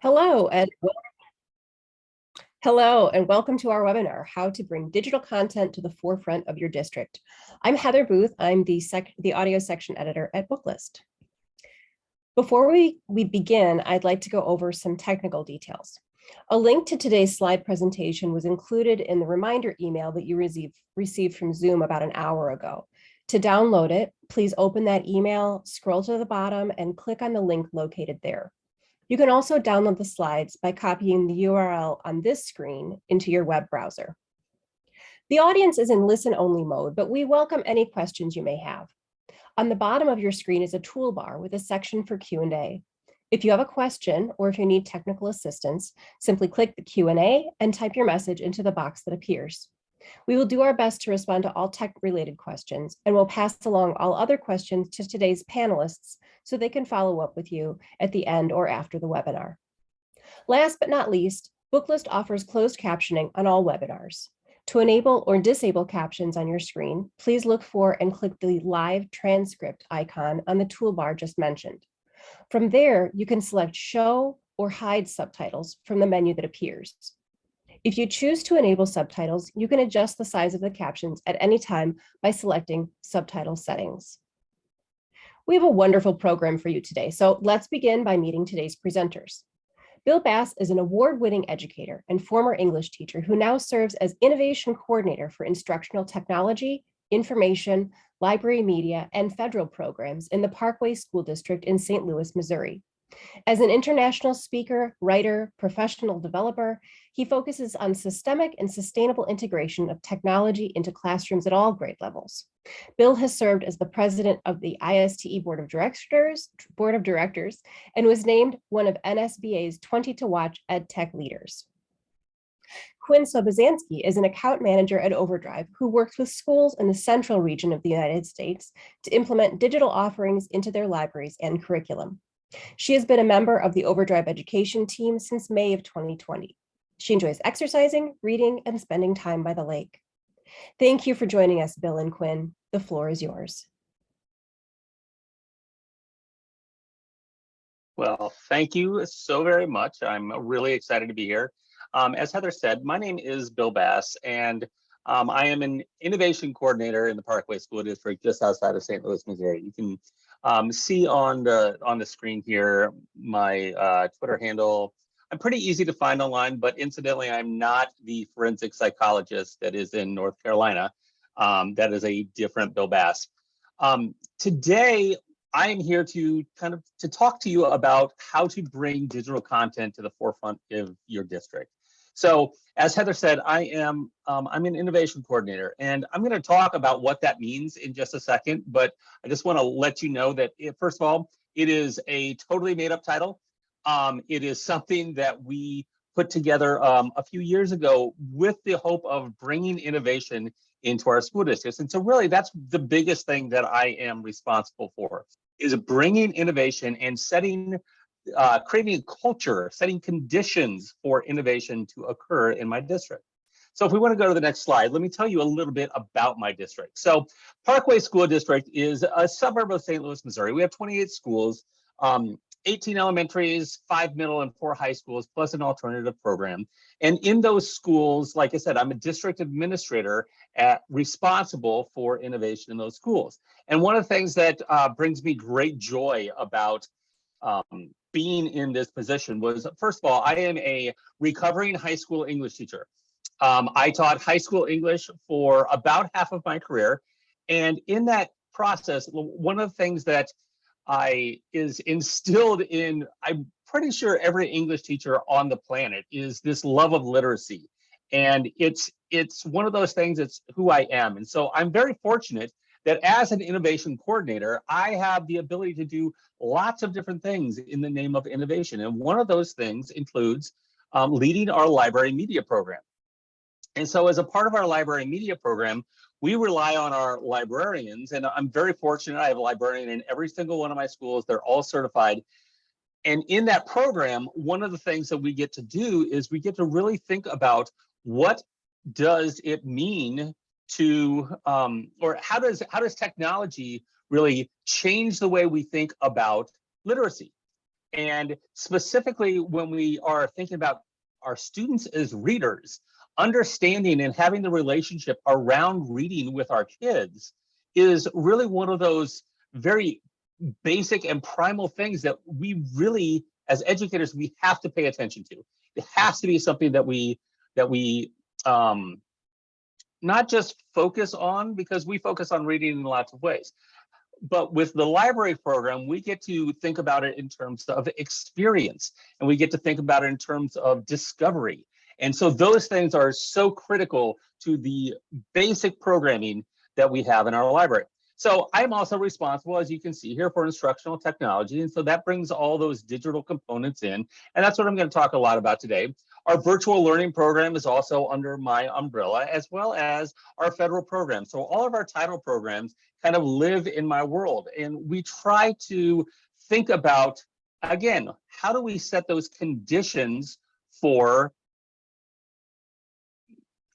Hello and Hello and welcome to our webinar, How to Bring Digital Content to the Forefront of Your District. I'm Heather Booth. I'm the audio section editor at Booklist. Before we begin, I'd like to go over some technical details. A link to today's slide presentation was included in the reminder email that you received from Zoom about an hour ago. To download it, please open that email, scroll to the bottom, and click on the link located there. You can also download the slides by copying the URL on this screen into your web browser. The audience is in listen-only mode, but we welcome any questions you may have. On the bottom of your screen is a toolbar with a section for Q&A. If you have a question or if you need technical assistance, simply click the Q&A and type your message into the box that appears. We will do our best to respond to all tech-related questions, and we'll pass along all other questions to today's panelists so they can follow up with you at the end or after the webinar. Last but not least, Booklist offers closed captioning on all webinars. To enable or disable captions on your screen, please look for and click the live transcript icon on the toolbar just mentioned. From there, you can select Show or Hide Subtitles from the menu that appears. If you choose to enable subtitles, you can adjust the size of the captions at any time by selecting Subtitle Settings. We have a wonderful program for you today, so let's begin by meeting today's presenters. Bill Bass is an award-winning educator and former English teacher who now serves as Innovation Coordinator for Instructional Technology, Information, Library Media, and Federal Programs in the Parkway School District in St. Louis, Missouri. As an international speaker, writer, professional developer, he focuses on systemic and sustainable integration of technology into classrooms at all grade levels. Bill has served as the president of the ISTE Board of Directors, and was named one of NSBA's 20 to Watch EdTech leaders. Quinn Sobieszczanski is an account manager at OverDrive who works with schools in the central region of the United States to implement digital offerings into their libraries and curriculum. She has been a member of the OverDrive Education team since May of 2020. She enjoys exercising, reading, and spending time by the lake. Thank you for joining us, Bill and Quinn. The floor is yours. Well, thank you so very much. I'm really excited to be here. As Heather said, my name is Bill Bass, and I am an innovation coordinator in the Parkway School District just outside of St. Louis, Missouri. You can see on the screen here my Twitter handle. I'm pretty easy to find online, but incidentally, I'm not the forensic psychologist that is in North Carolina. That is a different Bill Bass. Today, I am here to talk to you about how to bring digital content to the forefront of your district. So, as Heather said, I'm an innovation coordinator, and I'm going to talk about what that means in just a second. But I just want to let you know that, first of all, it is a totally made-up title. It is something that we put together a few years ago with the hope of bringing innovation into our school districts. And so, really, that's the biggest thing that I am responsible for, is bringing innovation and creating a culture, setting conditions for innovation to occur in my district. So if we want to go to the next slide, let me tell you a little bit about my district. So Parkway School District is a suburb of St. Louis, Missouri. We have 28 schools, 18 elementaries, 5 middle and 4 high schools, plus an alternative program. And in those schools, like I said, I'm a district administrator responsible for innovation in those schools. And one of the things that brings me great joy about being in this position was, first of all, I am a recovering high school English teacher. I taught high school English for about half of my career. And in that process, one of the things that is instilled in, I'm pretty sure every English teacher on the planet, is this love of literacy. And it's one of those things, it's who I am. And so I'm very fortunate that as an innovation coordinator, I have the ability to do lots of different things in the name of innovation. And one of those things includes leading our library media program. And so as a part of our library media program, we rely on our librarians, and I'm very fortunate. I have a librarian in every single one of my schools. They're all certified. And in that program, one of the things that we get to do is we get to really think about what does it mean to, or how does technology really change the way we think about literacy? And specifically when we are thinking about our students as readers, understanding and having the relationship around reading with our kids is really one of those very basic and primal things that we really, as educators, we have to pay attention to. It has to be something that we not just focus on, because we focus on reading in lots of ways. But with the library program, we get to think about it in terms of experience, and we get to think about it in terms of discovery. And so those things are so critical to the basic programming that we have in our library. So I'm also responsible, as you can see here, for instructional technology. And so that brings all those digital components in. And that's what I'm going to talk a lot about today. Our virtual learning program is also under my umbrella, as well as our federal program. So all of our title programs kind of live in my world. And we try to think about, again, how do we set those conditions for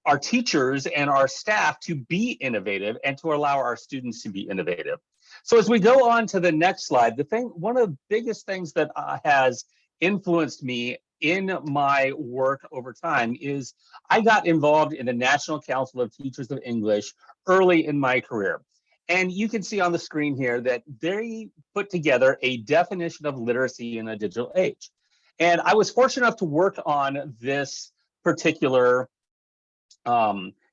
our teachers and our staff to be innovative and to allow our students to be innovative. So as we go on to the next slide, one of the biggest things that has influenced me in my work over time is I got involved in the National Council of Teachers of English early in my career. And you can see on the screen here that they put together a definition of literacy in a digital age. And I was fortunate enough to work on this particular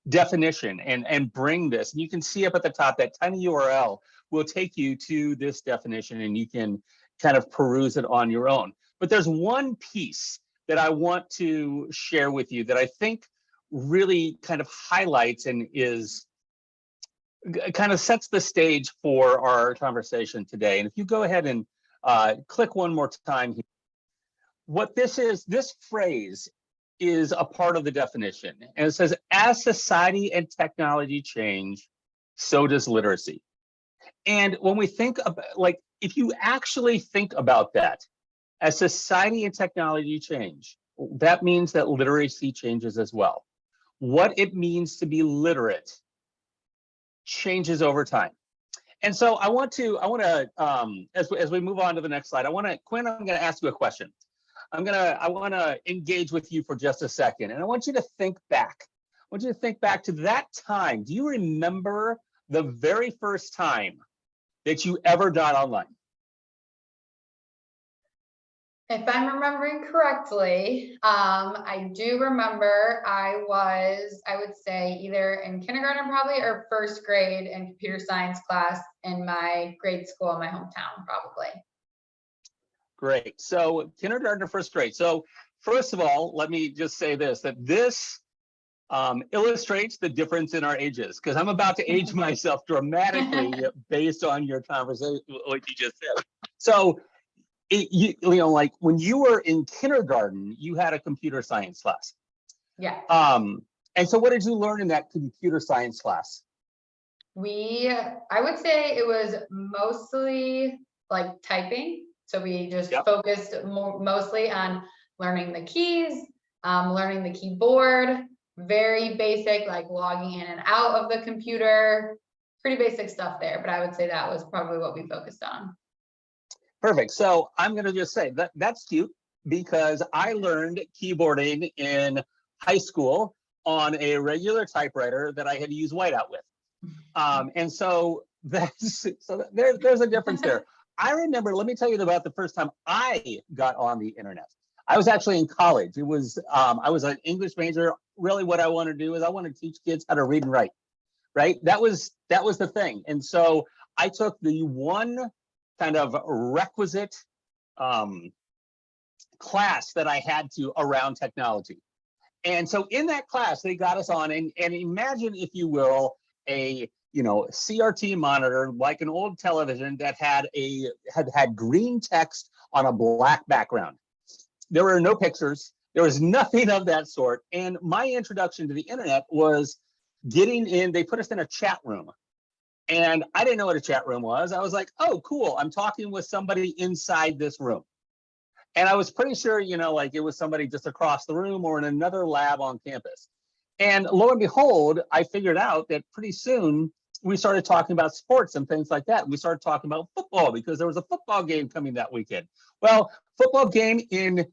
definition and bring this. And you can see up at the top, that tiny URL will take you to this definition, and you can kind of peruse it on your own. But there's one piece that I want to share with you that I think really kind of highlights and kind of sets the stage for our conversation today. And if you go ahead and click one more time here, what this is, this phrase is a part of the definition. And it says, as society and technology change, so does literacy. And when we think about, like, if you actually think about that, as society and technology change, that means that literacy changes as well. What it means to be literate changes over time. And so I want to, as we move on to the next slide, Quinn, I'm gonna ask you a question. I want to engage with you for just a second, and I want you to think back. I want you to think back to that time. Do you remember the very first time that you ever got online? If I'm remembering correctly, I do remember I would say either in kindergarten probably, or first grade in computer science class in my grade school in my hometown probably. Great. So kindergarten or first grade. So first of all, let me just say this, that this illustrates the difference in our ages, because I'm about to age myself dramatically based on your conversation, what you just said. So, like when you were in kindergarten, you had a computer science class. Yeah. And so what did you learn in that computer science class? I would say it was mostly like typing. So we just focused mostly on learning the keys, learning the keyboard, very basic, like logging in and out of the computer, pretty basic stuff there. But I would say that was probably what we focused on. Perfect. So I'm going to just say that's cute, because I learned keyboarding in high school on a regular typewriter that I had to use whiteout with. And so there's a difference there. I remember, let me tell you about the first time I got on the internet. I was actually in college. It was, I was an English major. Really what I wanted to do is I wanted to teach kids how to read and write, right? That was the thing. And so I took the one kind of requisite class that I had to around technology. And so in that class, they got us on, and imagine, if you will, a CRT monitor, like an old television that had green text on a black background. There were no pictures. There was nothing of that sort. And my introduction to the internet was getting in. They put us in a chat room, and I didn't know what a chat room was. I was like, oh, cool. I'm talking with somebody inside this room. And I was pretty sure, like it was somebody just across the room or in another lab on campus. And lo and behold, I figured out that pretty soon we started talking about sports and things like that. We started talking about football because there was a football game coming that weekend. Well, football game in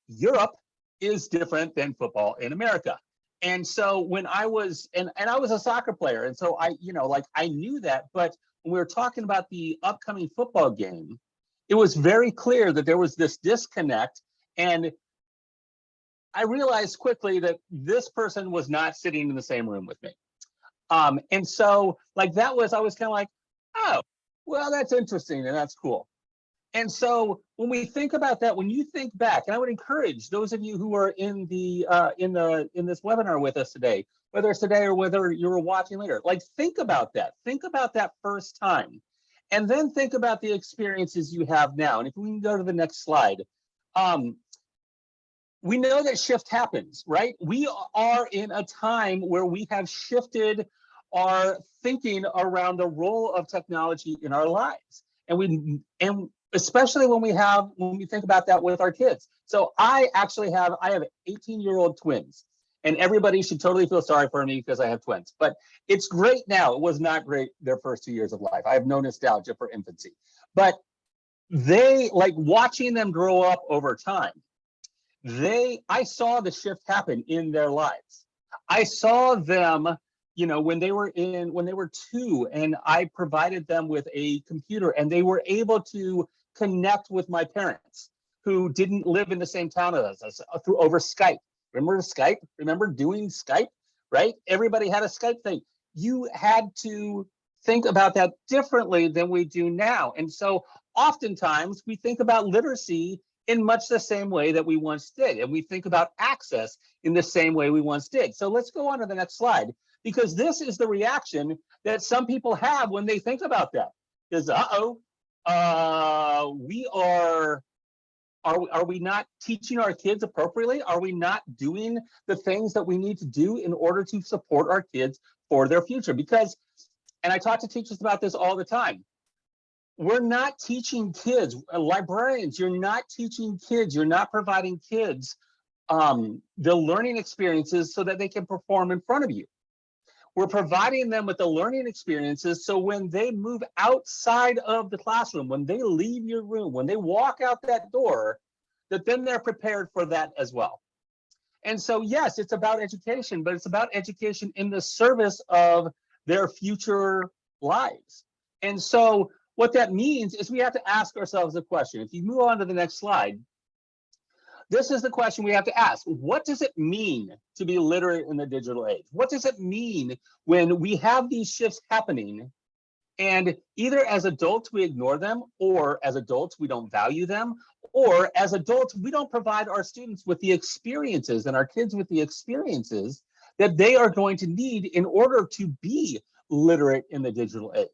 Europe is different than football in America. And so when I was, and I was a soccer player, and so I, like I knew that, but when we were talking about the upcoming football game, it was very clear that there was this disconnect. And I realized quickly that this person was not sitting in the same room with me. And so like that was, I was kind of like, oh, well, that's interesting and that's cool. And so when we think about that, when you think back, and I would encourage those of you who are in the in this webinar with us today, whether it's today or whether you're watching later, like think about that. Think about that first time, and then think about the experiences you have now. And if we can go to the next slide, we know that shift happens, right? We are in a time where we have shifted our thinking around the role of technology in our lives, and especially when we think about that with our kids. So I have 18-year-old twins, and everybody should totally feel sorry for me because I have twins, but it's great now. It was not great their first 2 years of life. I have no nostalgia for infancy, but they, like watching them grow up over time, I saw the shift happen in their lives. I saw them, when they were 2, and I provided them with a computer, and they were able to connect with my parents who didn't live in the same town as us over Skype. Remember Skype? Remember doing Skype, right? Everybody had a Skype thing. You had to think about that differently than we do now. And so oftentimes we think about literacy in much the same way that we once did. And we think about access in the same way we once did. So let's go on to the next slide, because this is the reaction that some people have when they think about that. Is, are we not teaching our kids appropriately? Are we not doing the things that we need to do in order to support our kids for their future? Because, and I talk to teachers about this all the time, we're not teaching kids, librarians, you're not teaching kids, you're not providing kids the learning experiences so that they can perform in front of you. We're providing them with the learning experiences so when they move outside of the classroom, when they leave your room, when they walk out that door, that then they're prepared for that as well. And so, yes, it's about education, but it's about education in the service of their future lives. And so what that means is we have to ask ourselves a question. If you move on to the next slide, this is the question we have to ask. What does it mean to be literate in the digital age? What does it mean when we have these shifts happening, and either as adults we ignore them, or as adults we don't value them, or as adults we don't provide our students with the experiences and our kids with the experiences that they are going to need in order to be literate in the digital age?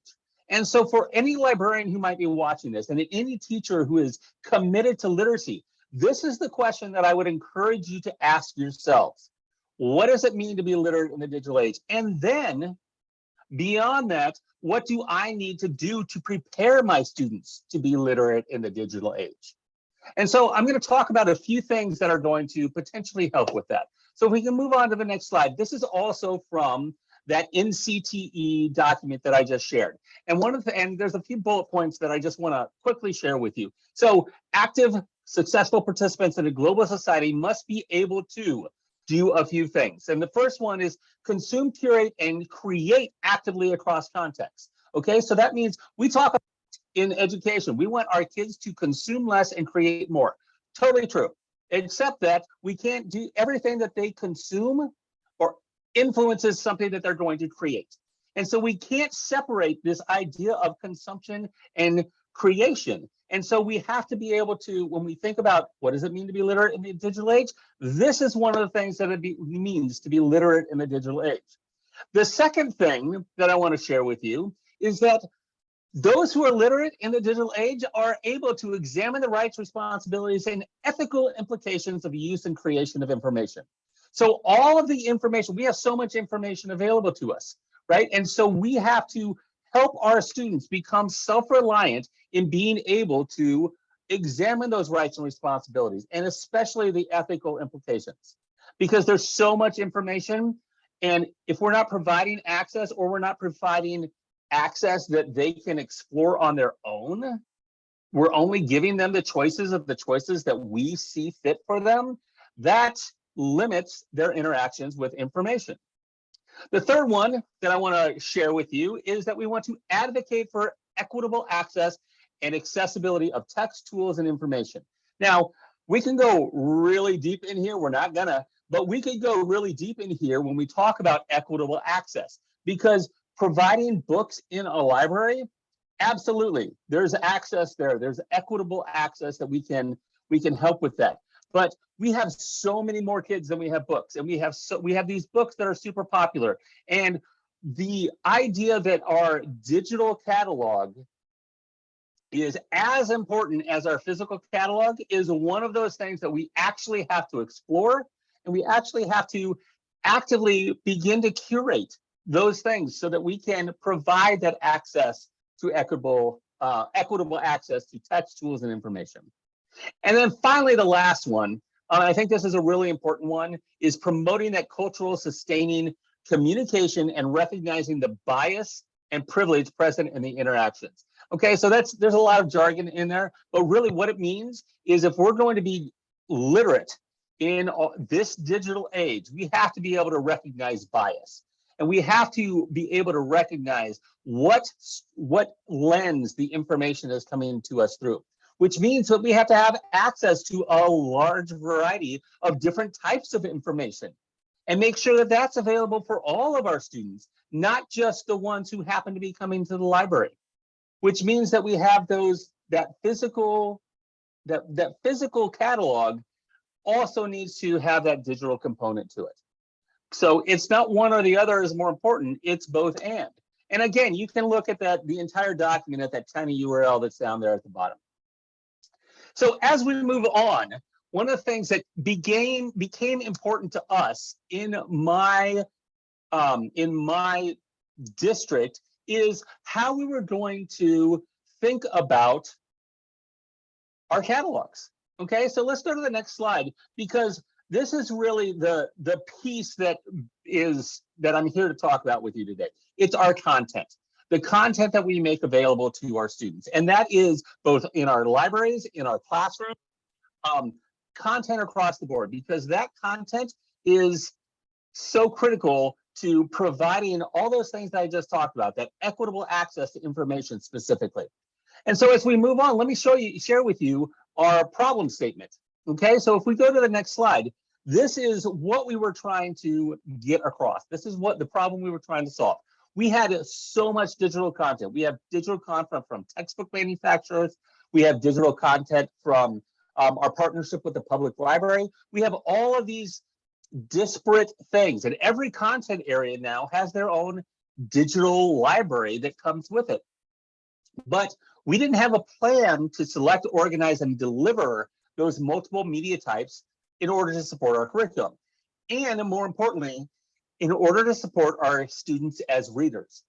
And so for any librarian who might be watching this, and any teacher who is committed to literacy, this is the question that I would encourage you to ask yourselves. What does it mean to be literate in the digital age? And then beyond that, what do I need to do to prepare my students to be literate in the digital age? And so I'm going to talk about a few things that are going to potentially help with that. So if we can move on to the next slide. This is also from that NCTE document that I just shared. And and there's a few bullet points that I just want to quickly share with you. So active, successful participants in a global society must be able to do a few things. And the first one is consume, curate, and create actively across contexts. Okay, so that means we talk about in education, we want our kids to consume less and create more. Totally true, except that we can't do everything that they consume or influences something that they're going to create. And so we can't separate this idea of consumption and creation. And so we have to be able to, when we think about what does it mean to be literate in the digital age, this is one of the things that it means to be literate in the digital age. The second thing that I want to share with you is that those who are literate in the digital age are able to examine the rights, responsibilities, and ethical implications of use and creation of information. So all of the information, we have so much information available to us, right? And so we have to help our students become self-reliant in being able to examine those rights and responsibilities, and especially the ethical implications, because there's so much information. And if we're not providing access, or we're not providing access that they can explore on their own, we're only giving them the choices that we see fit for them, that limits their interactions with information. The third one that I want to share with you is that we want to advocate for equitable access and accessibility of text, tools, and information. Now, we can go really deep in here. We're not gonna, but we could go really deep in here when we talk about equitable access, because providing books in a library, absolutely, there's access there. There's equitable access that we can help with that. But we have so many more kids than we have books, and we have these books that are super popular. And the idea that our digital catalog is as important as our physical catalog is one of those things that we actually have to explore, and we actually have to actively begin to curate those things so that we can provide that access to equitable access to text, tools, and information. And then finally, the last one, I think this is a really important one, is promoting that cultural sustaining communication and recognizing the bias and privilege present in the interactions. Okay, so there's a lot of jargon in there, but really what it means is if we're going to be literate in this digital age, we have to be able to recognize bias. And we have to be able to recognize what lens the information is coming to us through, which means that we have to have access to a large variety of different types of information and make sure that that's available for all of our students, not just the ones who happen to be coming to the library, which means that we have that physical catalog also needs to have that digital component to it. So it's not one or the other is more important, it's both and. And again, you can look at the entire document at that tiny URL that's down there at the bottom. So as we move on, one of the things that became important to us in my district is how we were going to think about our catalogs. Okay, so let's go to the next slide, because this is really the piece that I'm here to talk about with you today. It's our content. The content that we make available to our students. And that is both in our libraries, in our classrooms, content across the board, because that content is so critical to providing all those things that I just talked about, that equitable access to information specifically. And so as we move on, let me share with you our problem statement. Okay, so if we go to the next slide, this is what we were trying to get across. This is what the problem we were trying to solve. We had so much digital content. We have digital content from textbook manufacturers. We have digital content from our partnership with the public library. We have all of these disparate things, and every content area now has their own digital library that comes with it. But we didn't have a plan to select, organize, and deliver those multiple media types in order to support our curriculum. And more importantly, in order to support our students as readers.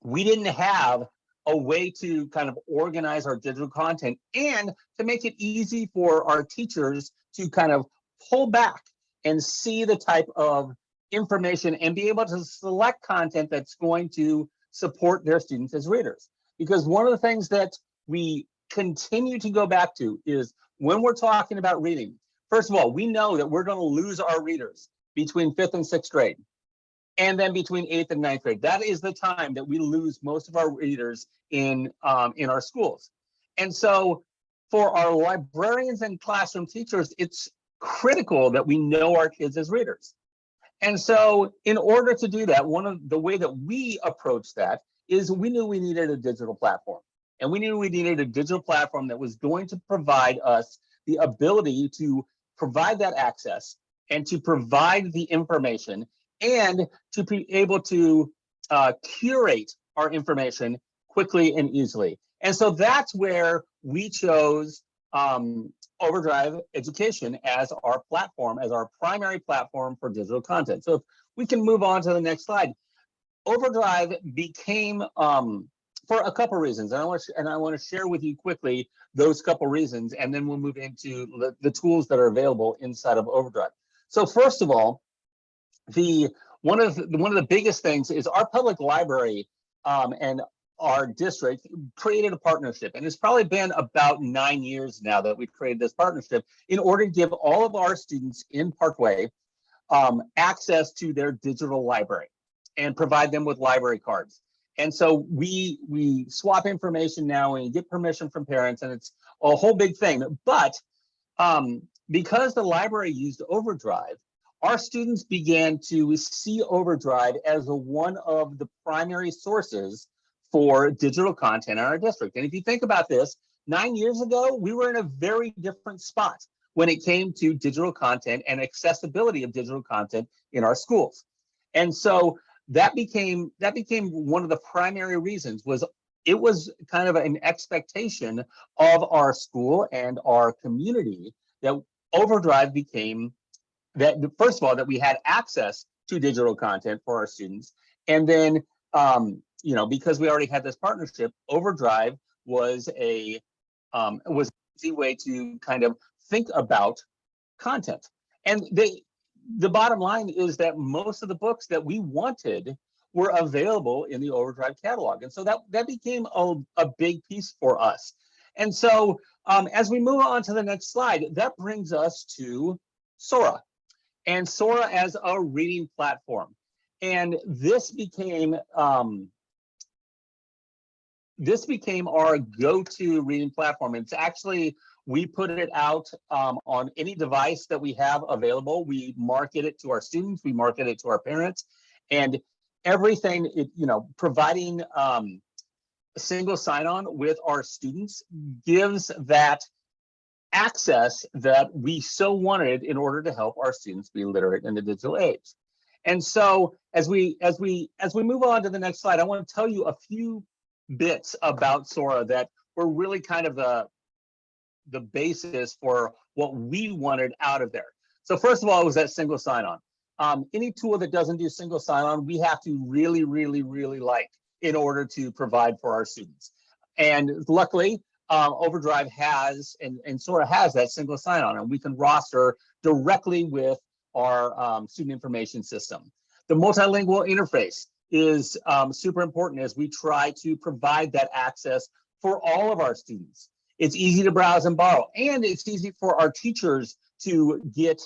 We didn't have a way to kind of organize our digital content and to make it easy for our teachers to kind of pull back and see the type of information and be able to select content that's going to support their students as readers. Because one of the things that we continue to go back to is when we're talking about reading, first of all, we know that we're going to lose our readers between 5th and 6th grade, and then between 8th and 9th grade. That is the time that we lose most of our readers in our schools. And so for our librarians and classroom teachers, it's critical that we know our kids as readers. And so in order to do that, one of the way that we approach that is we knew we needed a digital platform. And we knew we needed a digital platform that was going to provide us the ability to provide that access and to provide the information and to be able to curate our information quickly and easily. And so that's where we chose OverDrive Education as our platform, as our primary platform for digital content. So if we can move on to the next slide. OverDrive became for a couple reasons, and I want to share with you quickly those couple reasons, and then we'll move into the tools that are available inside of OverDrive. So first of all, one of the biggest things is our public library and our district created a partnership, and it's probably been about 9 years now that we've created this partnership in order to give all of our students in Parkway access to their digital library and provide them with library cards. And so we swap information now and get permission from parents, and it's a whole big thing. But because the library used OverDrive, our students began to see OverDrive as one of the primary sources for digital content in our district. And if you think about this, 9 years ago, we were in a very different spot when it came to digital content and accessibility of digital content in our schools. And so that became one of the primary reasons. It was kind of an expectation of our school and our community that OverDrive became that, first of all, that we had access to digital content for our students. And then, you know, because we already had this partnership, OverDrive was an easy way to kind of think about content. And the bottom line is that most of the books that we wanted were available in the OverDrive catalog. And so that became a big piece for us. And so as we move on to the next slide, that brings us to Sora, and Sora as a reading platform. And this became our go-to reading platform. It's actually, we put it out on any device that we have available. We market it to our students, we market it to our parents, and everything, you know, providing a single sign-on with our students gives that access that we so wanted in order to help our students be literate in the digital age. And so as we move on to the next slide, I want to tell you a few bits about Sora that were really kind of the basis for what we wanted out of there. So first of all, it was that single sign-on. Any tool that doesn't do single sign-on, we have to really, really, really like in order to provide for our students. And luckily, OverDrive has, and Sora has that single sign-on, and we can roster directly with our student information system. The multilingual interface is super important as we try to provide that access for all of our students. It's easy to browse and borrow, and it's easy for our teachers to get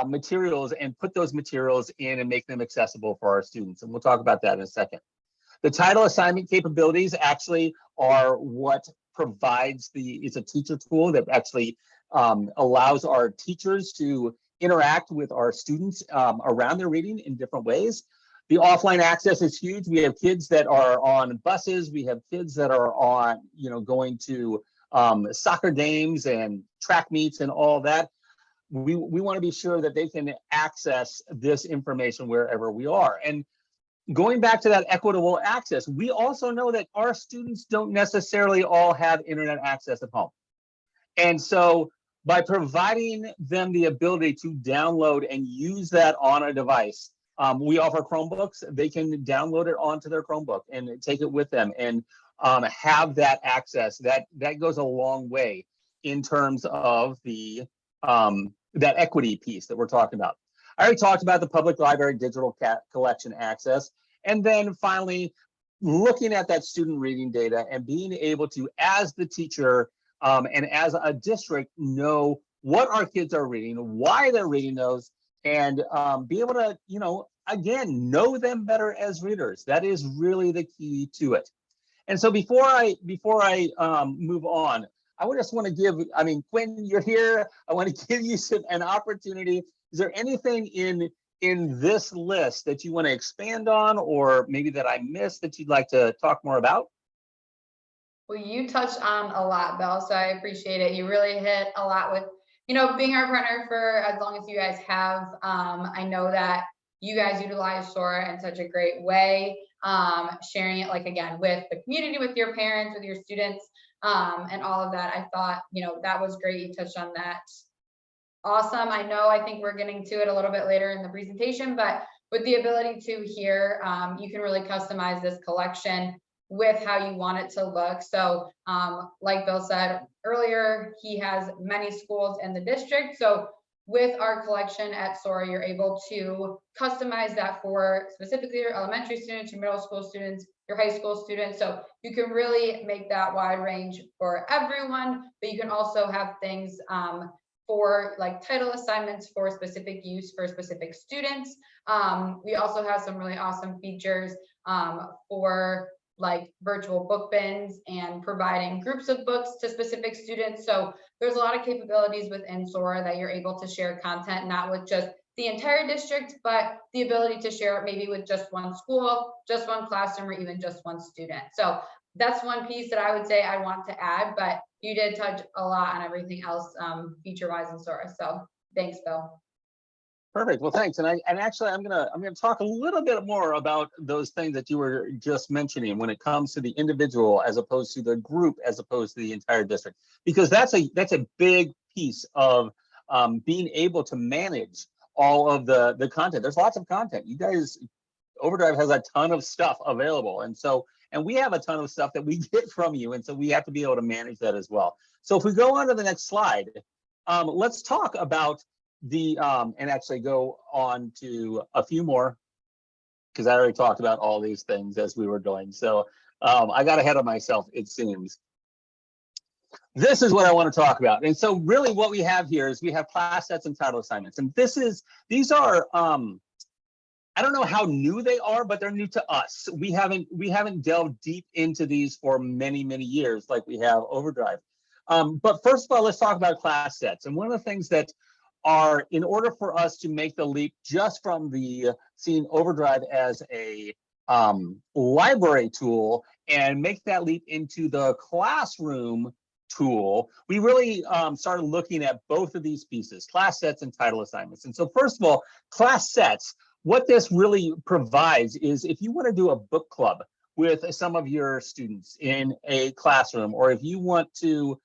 materials and put those materials in and make them accessible for our students. And we'll talk about that in a second. The title assignment capabilities actually are what provides it's a teacher tool that actually allows our teachers to interact with our students around their reading in different ways. The offline access is huge. We have kids that are on buses. We have kids that are on, you know, going to soccer games and track meets and all that. We want to be sure that they can access this information wherever we are. And going back to that equitable access, we also know that our students don't necessarily all have internet access at home. And so by providing them the ability to download and use that on a device, we offer Chromebooks. They can download it onto their Chromebook and take it with them and have that access. That goes a long way in terms of the that equity piece that we're talking about. I already talked about the public library digital collection access. And then finally, looking at that student reading data and being able to, as the teacher and as a district, know what our kids are reading, why they're reading those, and be able to, you know, again, know them better as readers. That is really the key to it. And so before I move on, I just want to give, I mean, Quinn, you're here. I want to give you an opportunity. Is there anything in this list that you want to expand on, or maybe that I missed that you'd like to talk more about? Well, you touched on a lot, Bill, so I appreciate it. You really hit a lot with, you know, being our partner for as long as you guys have. I know that you guys utilize Sora in such a great way, sharing it, like, again, with the community, with your parents, with your students, and all of that. I thought, you know, that was great. You touched on that. Awesome. I think we're getting to it a little bit later in the presentation, but with the ability to here, you can really customize this collection with how you want it to look. So like Bill said earlier, he has many schools in the district. So with our collection at Sora, you're able to customize that for specifically your elementary students, your middle school students, your high school students. So you can really make that wide range for everyone, but you can also have things for like title assignments for specific use for specific students. We also have some really awesome features for like virtual book bins and providing groups of books to specific students. So there's a lot of capabilities within Sora that you're able to share content, not with just the entire district, but the ability to share it maybe with just one school, just one classroom, or even just one student. So that's one piece that I would say I want to add, but you did touch a lot on everything else feature-wise in Sora. So thanks, Bill. Perfect. Well, thanks. And actually I'm gonna talk a little bit more about those things that you were just mentioning when it comes to the individual as opposed to the group, as opposed to the entire district, because that's a big piece of being able to manage all of the content. There's lots of content. You guys, OverDrive has a ton of stuff available, and we have a ton of stuff that we get from you, and so we have to be able to manage that as well. So if we go on to the next slide, let's talk about the and actually go on to a few more, because I already talked about all these things as we were going. So I got ahead of myself, it seems. This is what I want to talk about. And so really what we have here is we have class sets and title assignments. And these are I don't know how new they are, but they're new to us. We haven't delved deep into these for many, many years like we have OverDrive. But first of all, let's talk about class sets. And one of the things that are, in order for us to make the leap just from seeing OverDrive as a library tool and make that leap into the classroom tool, we really started looking at both of these pieces, class sets and title assignments. And so first of all, class sets, what this really provides is if you want to do a book club with some of your students in a classroom, or if you want to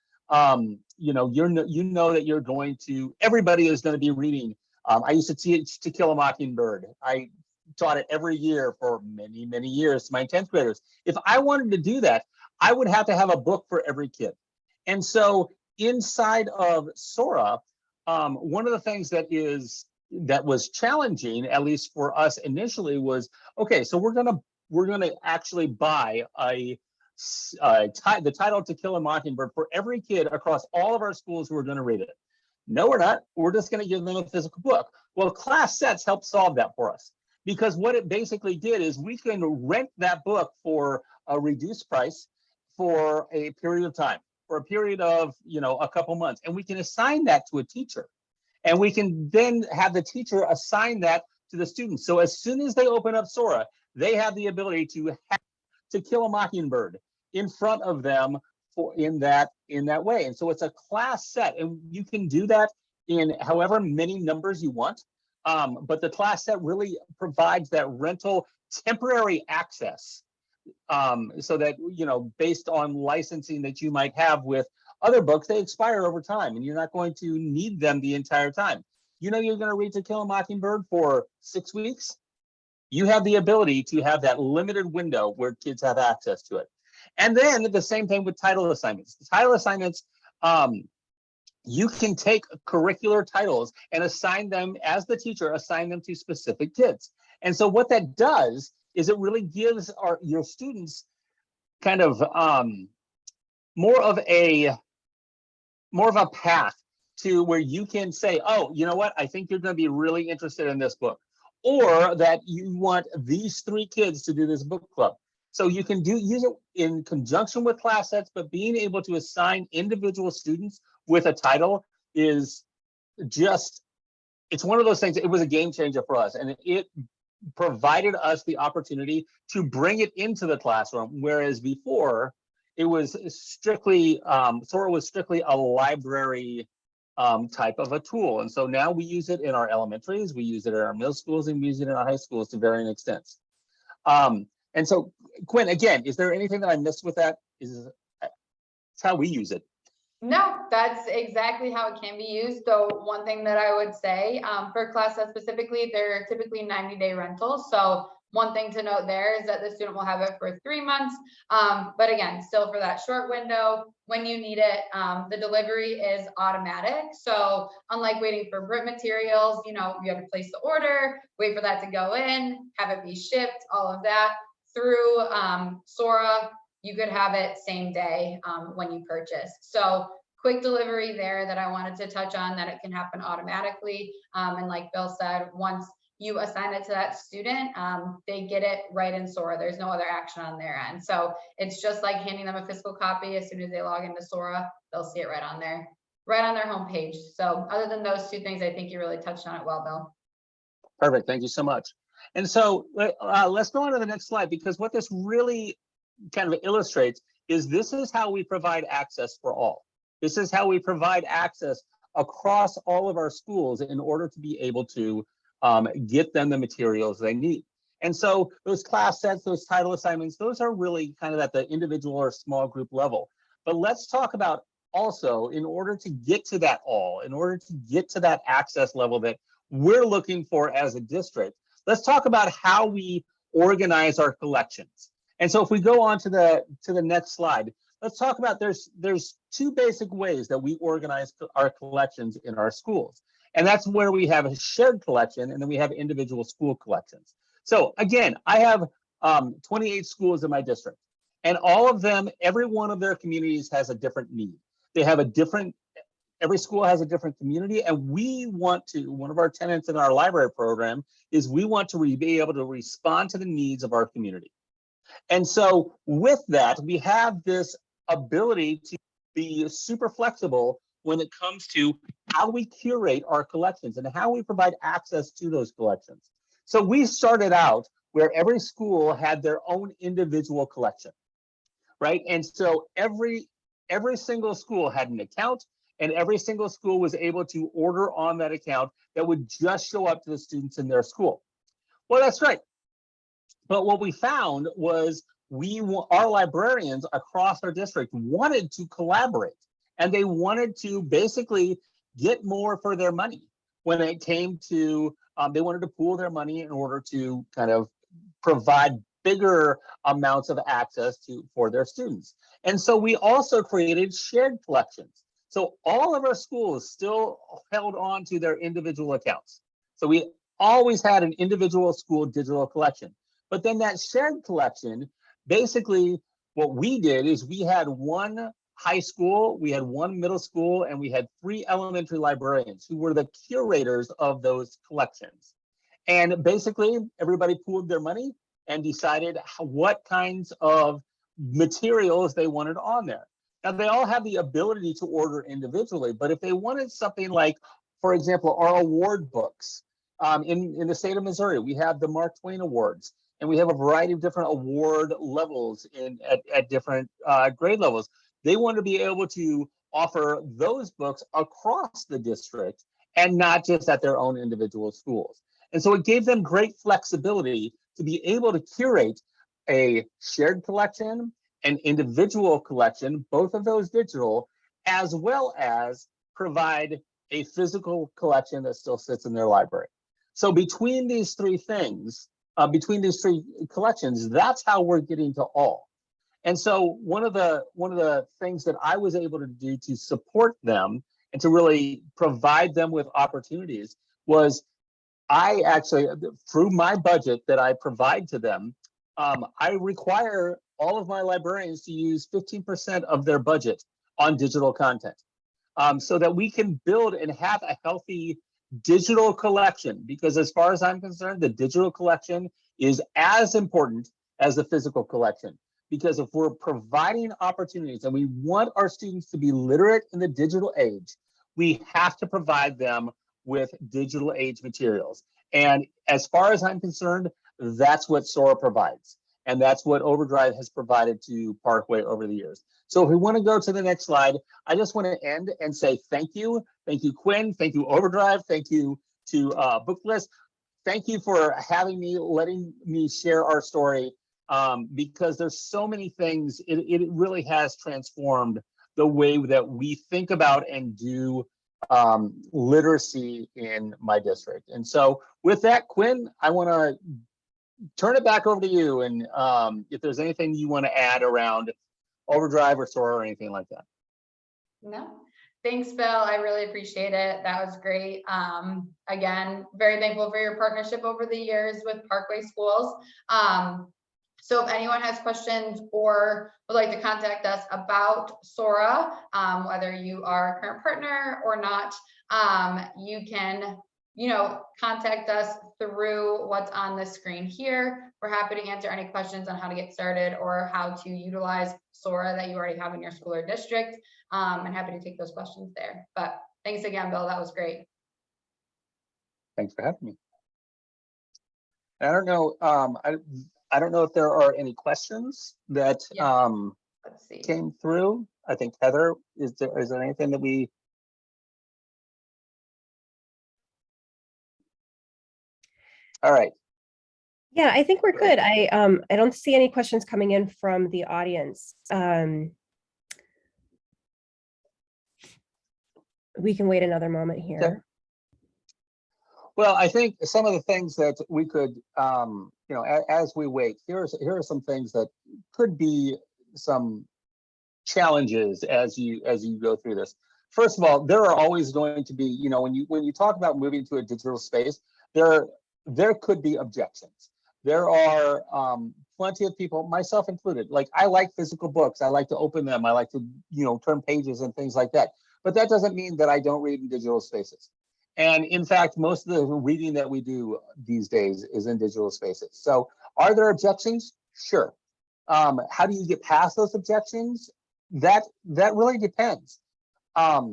you know that you're going to, everybody is going to be reading. I used to teach To Kill a Mockingbird. I taught it every year for many, many years to my 10th graders. If I wanted to do that, I would have to have a book for every kid. And so inside of Sora, one of the things that was challenging, at least for us initially, was, okay, so we're gonna actually buy the title To Kill a Mockingbird for every kid across all of our schools who are going to read it. No, we're not. We're just going to give them a physical book. Well, class sets help solve that for us, because what it basically did is we can rent that book for a reduced price for a period of time, for a period of a couple months, and we can assign that to a teacher, and we can then have the teacher assign that to the students. So as soon as they open up Sora, they have the ability to Kill a Mockingbird in front of them in that way. And so it's a class set, and you can do that in however many numbers you want. But the class set really provides that rental temporary access, so that, based on licensing that you might have with other books, they expire over time, and you're not going to need them the entire time. You're going to read To Kill a Mockingbird for 6 weeks. You have the ability to have that limited window where kids have access to it. And then the same thing with title assignments. The title assignments, you can take curricular titles and assign them, as the teacher, assign them to specific kids. And so what that does is it really gives your students kind of more of a path to where you can say, oh, you know what, I think you're going to be really interested in this book, or that you want these 3 kids to do this book club. So you can use it in conjunction with class sets, but being able to assign individual students with a title is just, it's one of those things. It was a game changer for us, and it provided us the opportunity to bring it into the classroom, whereas before it was strictly, Sora was strictly a library type of a tool. And so now we use it in our elementaries, we use it in our middle schools, and we use it in our high schools to varying extents. And so, Quinn, again, is there anything that I missed with that? It's how we use it. No, that's exactly how it can be used. So one thing that I would say for class sets specifically, they're typically 90-day rentals. So One thing to note there is that the student will have it for 3 months. But again, still for that short window, when you need it, the delivery is automatic. So unlike waiting for print materials, you have to place the order, wait for that to go in, have it be shipped, all of that. Through Sora, you could have it same day when you purchase. So quick delivery there that I wanted to touch on, that it can happen automatically. And like Bill said, once you assign it to that student, they get it right in Sora. There's no other action on their end. So it's just like handing them a physical copy. As soon as they log into Sora, they'll see it right on their homepage. So other than those two things, I think you really touched on it well, Bill. Perfect, thank you so much. And so let's go on to the next slide, because what this really kind of illustrates is this is how we provide access for all. This is how we provide access across all of our schools in order to be able to get them the materials they need. And so those class sets, those title assignments, those are really kind of at the individual or small group level. But let's talk about also, in order to get to that all, in order to get to that access level that we're looking for as a district, let's talk about how we organize our collections. And so if we go on to the next slide, let's talk about there's two basic ways that we organize our collections in our schools. And that's where we have a shared collection, and then we have individual school collections. So again, I have 28 schools in my district, and all of them, every one of their communities has a different need. They have every school has a different community, and we want to, one of our tenets in our library program is we want to be able to respond to the needs of our community. And so with that, we have this ability to be super flexible when it comes to how we curate our collections and how we provide access to those collections. So we started out where every school had their own individual collection, right? And so every single school had an account, and every single school was able to order on that account that would just show up to the students in their school. Well, that's right. But what we found was our librarians across our district wanted to collaborate, and they wanted to basically get more for their money when it came to, they wanted to pool their money in order to kind of provide bigger amounts of access for their students. And so we also created shared collections. So all of our schools still held on to their individual accounts. So we always had an individual school digital collection. But then that shared collection, basically what we did is we had one high school, we had one middle school, and we had 3 elementary librarians who were the curators of those collections. And basically everybody pooled their money and decided what kinds of materials they wanted on there. Now they all have the ability to order individually, but if they wanted something like, for example, our award books, in the state of Missouri, we have the Mark Twain Awards, and we have a variety of different award levels at different grade levels. They want to be able to offer those books across the district and not just at their own individual schools. And so it gave them great flexibility to be able to curate a shared collection, an individual collection, both of those digital, as well as provide a physical collection that still sits in their library. So between these three things, between these three collections, that's how we're getting to all. And so one of the things that I was able to do to support them and to really provide them with opportunities was I actually, through my budget that I provide to them, I require all of my librarians to use 15% of their budget on digital content, so that we can build and have a healthy digital collection. Because as far as I'm concerned, the digital collection is as important as the physical collection. Because if we're providing opportunities and we want our students to be literate in the digital age, we have to provide them with digital age materials. And as far as I'm concerned, that's what Sora provides. And that's what OverDrive has provided to Parkway over the years. So if we want to go to the next slide, I just want to end and say thank you. Thank you, Quinn. Thank you, OverDrive. Thank you to Booklist. Thank you for having me, letting me share our story, because there's so many things. It really has transformed the way that we think about and do literacy in my district. And so with that, Quinn, I want to turn it back over to you, and if there's anything you want to add around OverDrive or Sora or anything like that. No, thanks, Bill. I really appreciate it. That was great. Again, very thankful for your partnership over the years with Parkway Schools. So if anyone has questions or would like to contact us about Sora, whether you are a current partner or not, you can, contact us through what's on the screen here. We're happy to answer any questions on how to get started or how to utilize Sora that you already have in your school or district, and happy to take those questions there. But thanks again, Bill. That was great. Thanks for having me. I don't know. I don't know if there are any questions that Let's see. came through. I think Heather, is there anything that we? All right. Yeah, I think we're good. I don't see any questions coming in from the audience. We can wait another moment here. Okay. Well, I think some of the things that we could, as we wait, here are some things that could be some challenges as you go through this. First of all, there are always going to be, when you talk about moving to a digital space, there could be objections. There are plenty of people, myself included, like I like physical books. I like to open them. I like to, turn pages and things like that. But that doesn't mean that I don't read in digital spaces. And in fact, most of the reading that we do these days is in digital spaces. So are there objections? Sure. How do you get past those objections? That really depends. What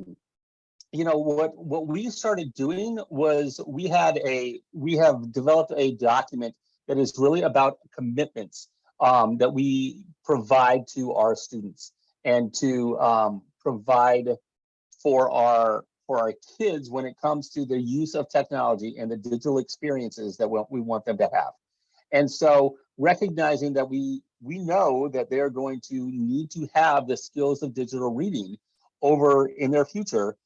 we started doing was we have developed a document that is really about commitments that we provide to our students and to provide for our kids when it comes to the use of technology and the digital experiences that we want them to have. And so recognizing that we know that they're going to need to have the skills of digital reading over in their future,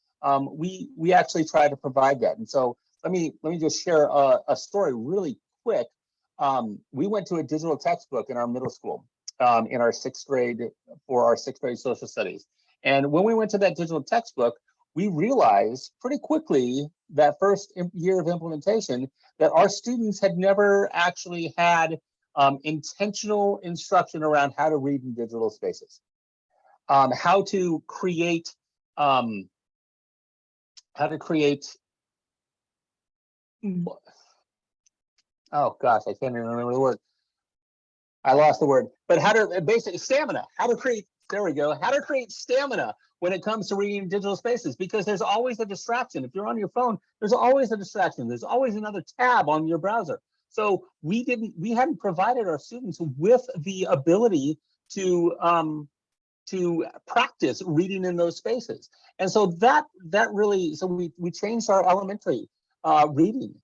we actually try to provide that. And so let me just share a story really quick. We went to a digital textbook in our middle school in our sixth grade for our sixth grade social studies. And when we went to that digital textbook, we realized pretty quickly that first year of implementation that our students had never actually had intentional instruction around how to read in digital spaces, how to create oh gosh, I can't even remember the word. I lost the word, but how to basically stamina, how to create stamina when it comes to reading digital spaces, because there's always a distraction. If you're on your phone, there's always a distraction. There's always another tab on your browser. So we hadn't provided our students with the ability to practice reading in those spaces. And so we changed our elementary reading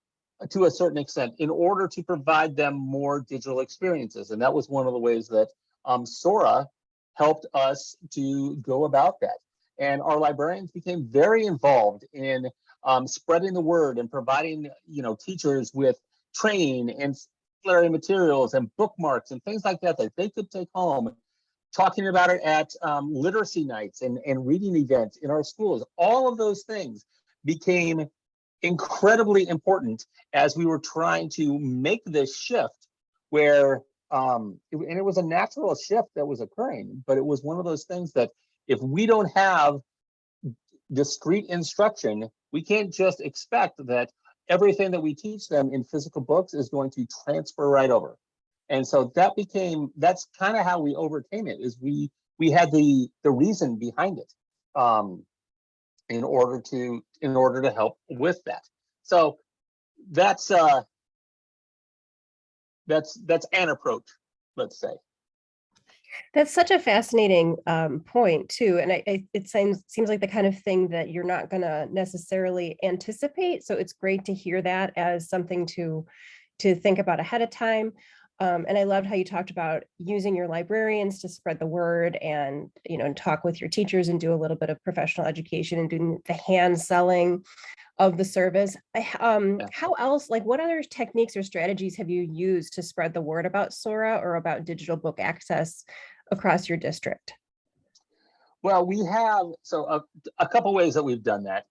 to a certain extent in order to provide them more digital experiences. And that was one of the ways that Sora helped us to go about that. And our librarians became very involved in spreading the word and providing, teachers with training and ancillary materials and bookmarks and things like that they could take home, talking about it at literacy nights and reading events in our schools. All of those things became incredibly important as we were trying to make this shift where, and it was a natural shift that was occurring, but it was one of those things that if we don't have discrete instruction, we can't just expect that everything that we teach them in physical books is going to transfer right over. And so that's kind of how we overcame it, is we had the reason behind it in order to help with that. So that's an approach, let's say. That's such a fascinating point too, and it seems like the kind of thing that you're not going to necessarily anticipate. So it's great to hear that as something to think about ahead of time. And I loved how you talked about using your librarians to spread the word and, and talk with your teachers and do a little bit of professional education and doing the hand selling of the service. How else, like what other techniques or strategies have you used to spread the word about Sora or about digital book access across your district? Well, we have, so a couple ways that we've done that.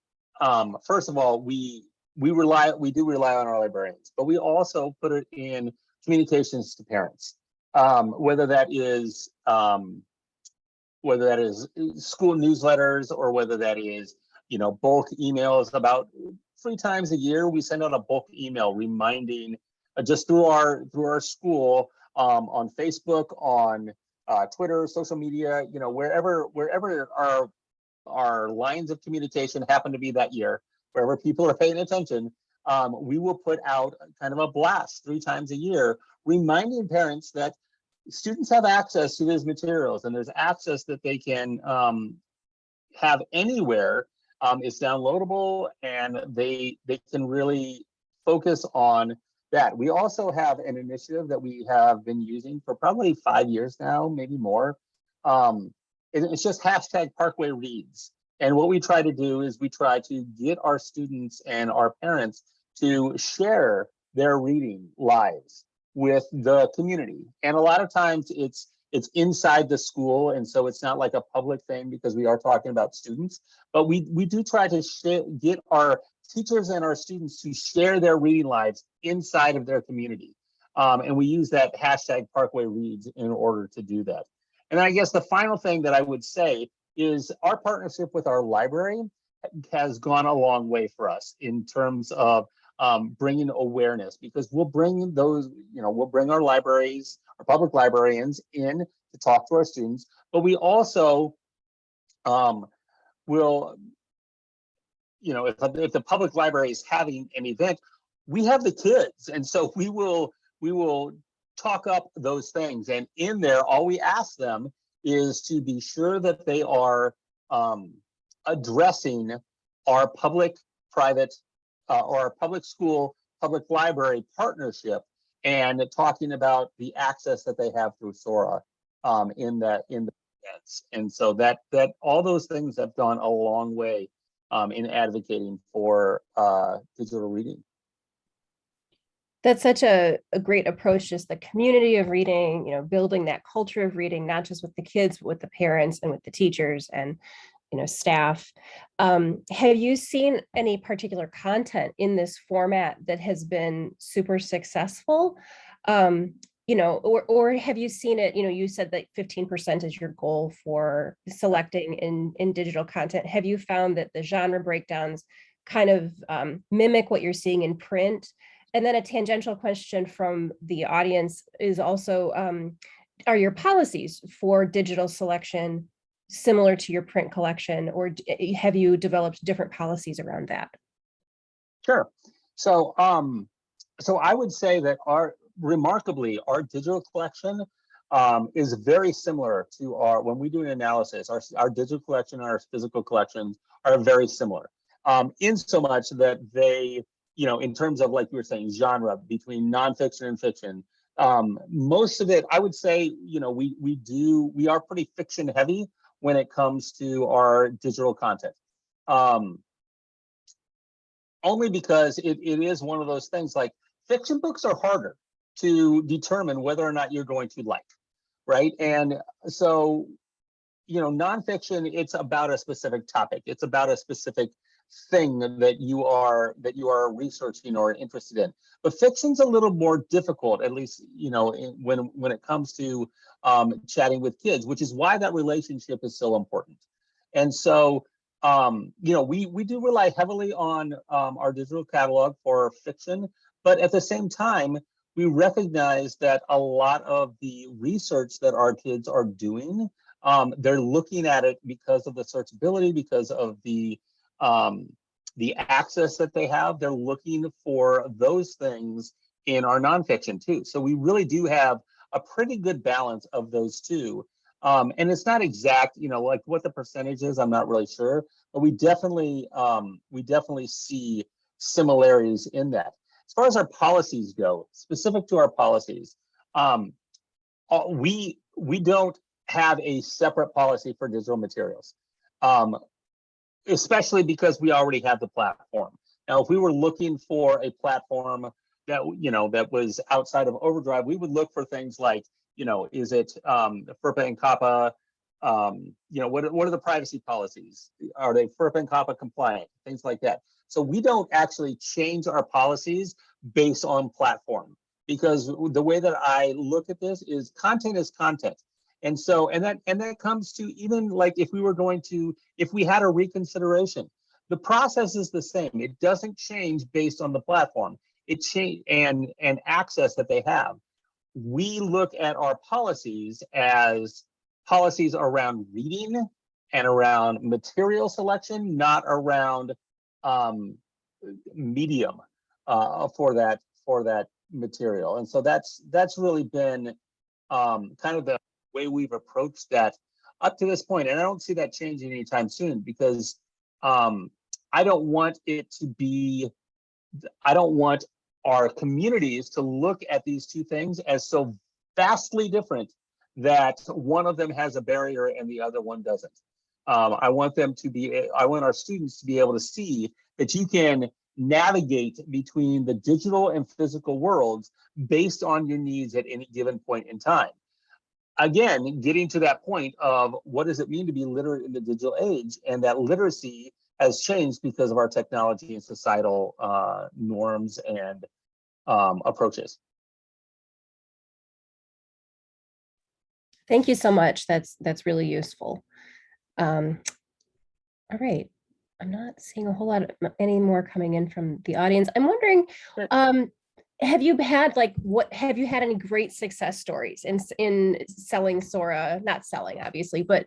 First of all, we do rely on our librarians, but we also put it in communications to parents, whether that is school newsletters or whether that is bulk emails. About 3 times a year we send out a bulk email reminding, just through our school, on Facebook, on Twitter, social media, wherever our lines of communication happen to be that year, wherever people are paying attention, we will put out kind of a blast 3 times a year, reminding parents that students have access to these materials and there's access that they can have anywhere. It's downloadable and they can really focus on that. We also have an initiative that we have been using for probably 5 years now, maybe more. It's just hashtag Parkway Reads. And what we try to do is we try to get our students and our parents to share their reading lives with the community. And a lot of times it's inside the school, and so it's not like a public thing because we are talking about students, but we do try to get our teachers and our students to share their reading lives inside of their community. And we use that hashtag Parkway Reads in order to do that. And I guess the final thing that I would say is our partnership with our library has gone a long way for us in terms of bringing awareness, because we'll bring those, we'll bring our libraries, our public librarians in to talk to our students, but we also will, if the public library is having an event, we have the kids, and so we will talk up those things, and in there all we ask them is to be sure that they are addressing our public-private or our public school, public library partnership, and talking about the access that they have through Sora in the events. And so that all those things have gone a long way in advocating for digital reading. That's such a great approach, just the community of reading, building that culture of reading, not just with the kids, but with the parents and with the teachers and staff. Have you seen any particular content in this format that has been super successful? Or have you seen it, you said that 15% is your goal for selecting in digital content. Have you found that the genre breakdowns kind of mimic what you're seeing in print? And then a tangential question from the audience is also, are your policies for digital selection similar to your print collection, or have you developed different policies around that? Sure. So I would say that remarkably, our digital collection is very similar to when we do an analysis, our digital collection and our physical collections are very similar, in so much that they, in terms of, like you were saying, genre between nonfiction and fiction, most of it, I would say, we are pretty fiction heavy when it comes to our digital content. Only because it is one of those things, like fiction books are harder to determine whether or not you're going to like, right? And so, nonfiction, it's about a specific topic. It's about a specific thing that you are researching or interested in. But fiction's a little more difficult, at least, when it comes to chatting with kids, which is why that relationship is so important. And so, we do rely heavily on our digital catalog for fiction, but at the same time, we recognize that a lot of the research that our kids are doing, they're looking at it because of the searchability, because of the access that they have. They're looking for those things in our nonfiction too. So we really do have a pretty good balance of those two. And it's not exact, like what the percentage is, I'm not really sure, but we definitely see similarities in that. As far as our policies go, specific to our policies, we don't have a separate policy for digital materials, especially because we already have the platform. Now, if we were looking for a platform that, that was outside of OverDrive, we would look for things like, is it FERPA and COPPA? What are the privacy policies? Are they FERPA and COPPA compliant? Things like that. So we don't actually change our policies based on platform, because the way that I look at this is content is content. And so, and that comes to even like if we had a reconsideration, the process is the same. It doesn't change based on the platform. It change and access that they have. We look at our policies as policies around reading and around material selection, not around medium for that material. And so that's really been kind of the way we've approached that up to this point. And I don't see that changing anytime soon, because I don't want our communities to look at these two things as so vastly different that one of them has a barrier and the other one doesn't. I want our students to be able to see that you can navigate between the digital and physical worlds based on your needs at any given point in time. Again, getting to that point of what does it mean to be literate in the digital age, and that literacy has changed because of our technology and societal norms and approaches. Thank you so much. That's really useful. All right. I'm not seeing a whole lot of any more coming in from the audience. I'm wondering, have you had any great success stories in selling Sora? Not selling, obviously, but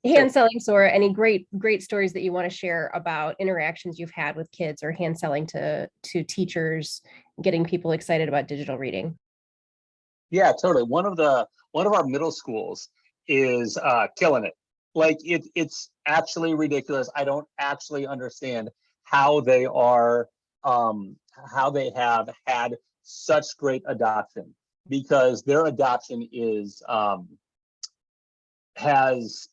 hand selling Sora. Any great stories that you want to share about interactions you've had with kids, or hand selling to teachers, getting people excited about digital reading? Yeah, totally. One of our middle schools is killing it. Like it's actually ridiculous. I don't actually understand how they have had such great adoption, because their adoption is has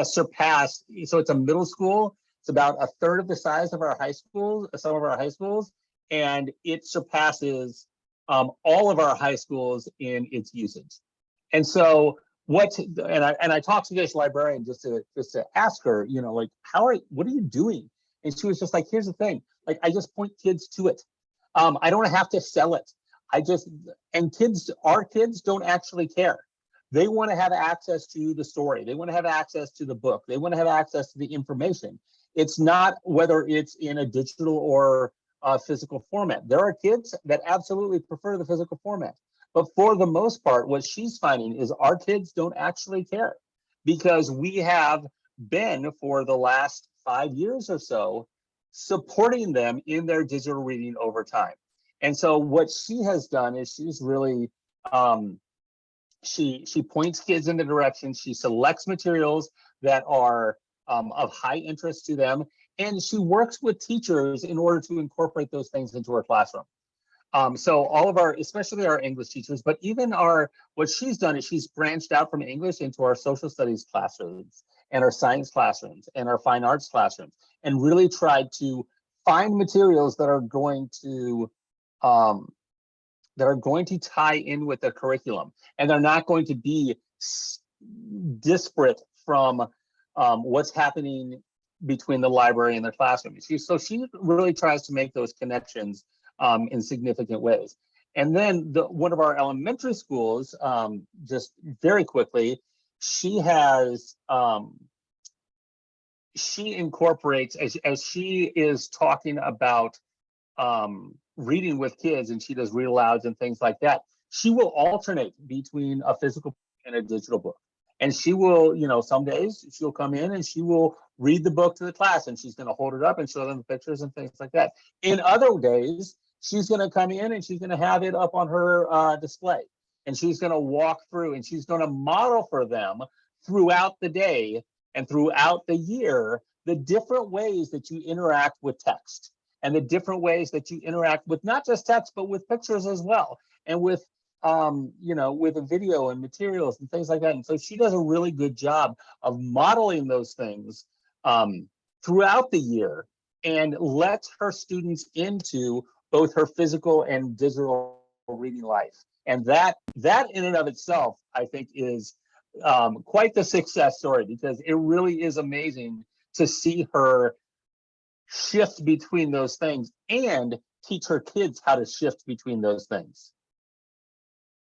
surpassed. So it's a middle school. It's about a third of the size of our high schools, some of our high schools, and it surpasses all of our high schools in its usage. And so I talked to this librarian just to ask her, like, what are you doing? And she was just like, here's the thing, like, I just point kids to it. I don't have to sell it. Our kids don't actually care. They want to have access to the story. They want to have access to the book. They want to have access to the information. It's not whether it's in a digital or physical format. There are kids that absolutely prefer the physical format. But for the most part, what she's finding is our kids don't actually care, because we have been, for the last 5 years or so, supporting them in their digital reading over time. And so what she has done is she's really, she points kids in the direction, she selects materials that are of high interest to them, and she works with teachers in order to incorporate those things into her classroom. So all of our, especially our English teachers, but even what she's done is she's branched out from English into our social studies classrooms and our science classrooms and our fine arts classrooms, and really tried to find materials that are going to tie in with the curriculum, and they're not going to be disparate from what's happening between the library and the classroom. So she really tries to make those connections in significant ways. And then one of our elementary schools, just very quickly, she incorporates, as she is talking about reading with kids, and she does read alouds and things like that, she will alternate between a physical and a digital book. And she will, some days she'll come in and she will read the book to the class, and she's going to hold it up and show them the pictures and things like that. In other days, she's going to come in and she's going to have it up on her display, and she's going to walk through and she's going to model for them throughout the day and throughout the year the different ways that you interact with text, and the different ways that you interact with not just text, but with pictures as well, and with with a video and materials and things like that. And so she does a really good job of modeling those things throughout the year and lets her students into both her physical and digital reading life. And that in and of itself, I think, is quite the success story, because it really is amazing to see her shift between those things and teach her kids how to shift between those things.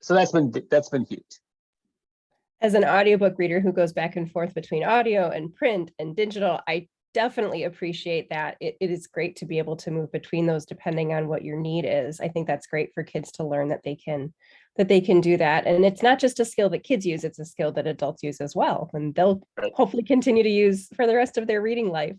So that's been huge. As an audiobook reader who goes back and forth between audio and print and digital, I definitely appreciate that. It is great to be able to move between those depending on what your need is. I think that's great for kids to learn that they can do that. And it's not just a skill that kids use, it's a skill that adults use as well. And they'll hopefully continue to use for the rest of their reading life.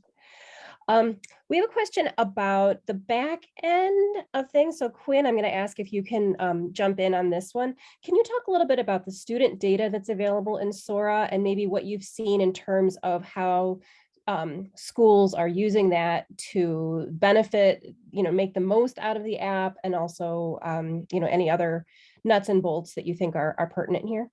We have a question about the back end of things. So Quinn, I'm going to ask if you can jump in on this one. Can you talk a little bit about the student data that's available in Sora and maybe what you've seen in terms of how schools are using that to benefit, make the most out of the app, and also, any other nuts and bolts that you think are pertinent here?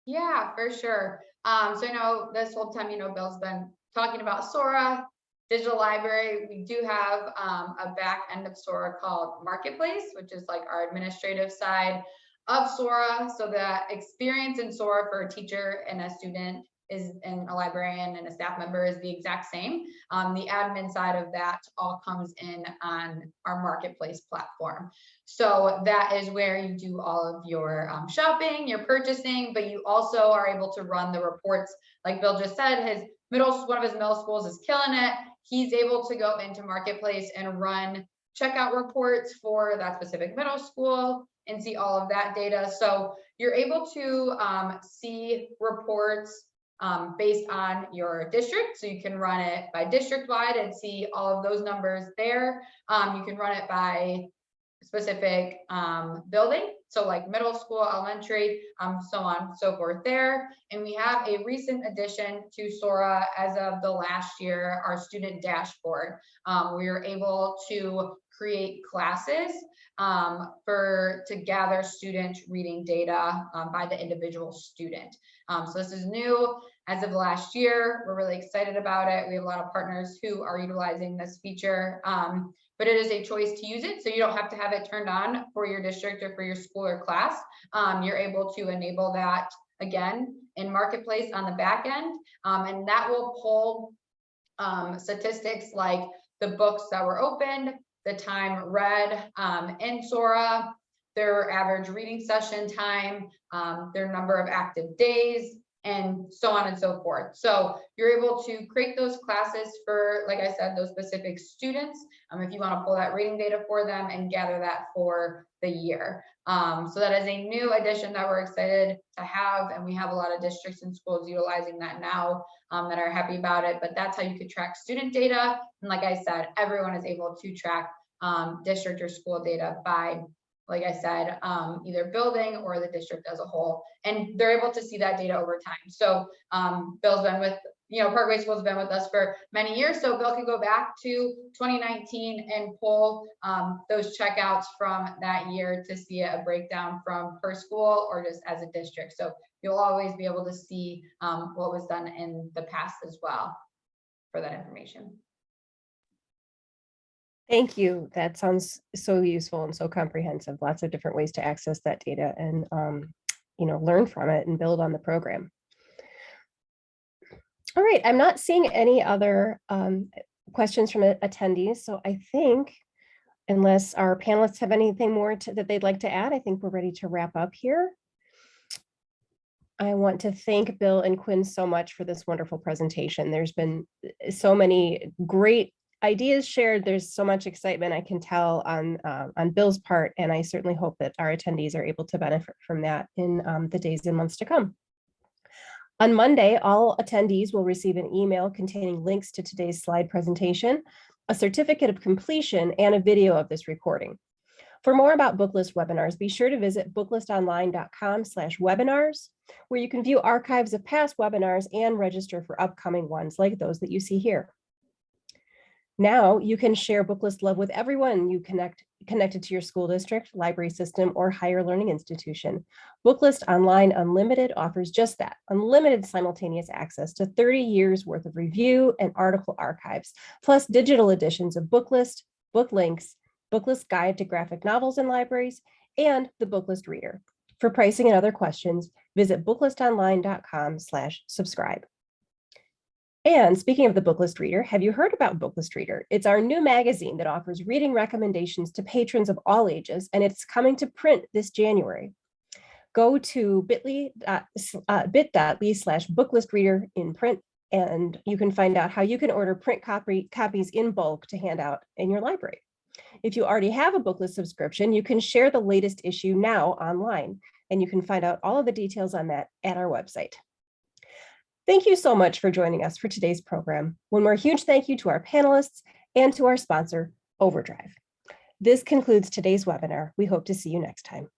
Yeah, for sure. So I know this whole time, Bill's been talking about Sora, digital library. We do have a back end of Sora called Marketplace, which is like our administrative side of Sora. So the experience in Sora for a teacher and a student and a librarian and a staff member is the exact same. The admin side of that all comes in on our Marketplace platform. So that is where you do all of your shopping, your purchasing, but you also are able to run the reports. Like Bill just said, one of his middle schools is killing it. He's able to go into Marketplace and run checkout reports for that specific middle school and see all of that data. So you're able to see reports based on your district. So you can run it by district wide and see all of those numbers there. You can run it by specific building. So like middle school, elementary, so on and so forth there. And we have a recent addition to Sora as of the last year, our student dashboard. We were able to create classes to gather student reading data by the individual student. So this is new as of last year. We're really excited about it. We have a lot of partners who are utilizing this feature, but it is a choice to use it. So you don't have to have it turned on for your district or for your school or class. You're able to enable that again in Marketplace on the back end, and that will pull statistics like the books that were opened, the time read in Sora, their average reading session time, their number of active days, and so on and so forth. So you're able to create those classes for, like I said, those specific students, if you want to pull that reading data for them and gather that for the year. So that is a new addition that we're excited to have, and we have a lot of districts and schools utilizing that now that are happy about it. But that's how you could track student data. And like I said, everyone is able to track district or school data by, like I said, either building or the district as a whole, and they're able to see that data over time. So Bill's been with, Parkway Schools has been with us for many years. So Bill can go back to 2019 and pull those checkouts from that year to see a breakdown from per school or just as a district. So you'll always be able to see what was done in the past as well for that information. Thank you. That sounds so useful and so comprehensive. Lots of different ways to access that data and, learn from it and build on the program. All right, I'm not seeing any other questions from attendees. So I think, unless our panelists have anything more that they'd like to add, I think we're ready to wrap up here. I want to thank Bill and Quinn so much for this wonderful presentation. There's been so many great ideas shared. There's so much excitement I can tell on Bill's part, and I certainly hope that our attendees are able to benefit from that in the days and months to come. On Monday, all attendees will receive an email containing links to today's slide presentation, a certificate of completion, and a video of this recording. For more about Booklist webinars, be sure to visit booklistonline.com/webinars, where you can view archives of past webinars and register for upcoming ones like those that you see here. Now you can share Booklist love with everyone you connect connected to your school district, library system, or higher learning institution. Booklist Online Unlimited offers just that, unlimited simultaneous access to 30 years worth of review and article archives, plus digital editions of Booklist, book links, Booklist Guide to Graphic Novels in Libraries, and the Booklist Reader. For pricing and other questions, visit booklistonline.com/subscribe. And speaking of the Booklist Reader, have you heard about Booklist Reader? It's our new magazine that offers reading recommendations to patrons of all ages, and it's coming to print this January. Go to bit.ly/booklistreader in print, and you can find out how you can order print copies in bulk to hand out in your library. If you already have a Booklist subscription, you can share the latest issue now online, and you can find out all of the details on that at our website. Thank you so much for joining us for today's program. One more huge thank you to our panelists and to our sponsor, OverDrive. This concludes today's webinar. We hope to see you next time.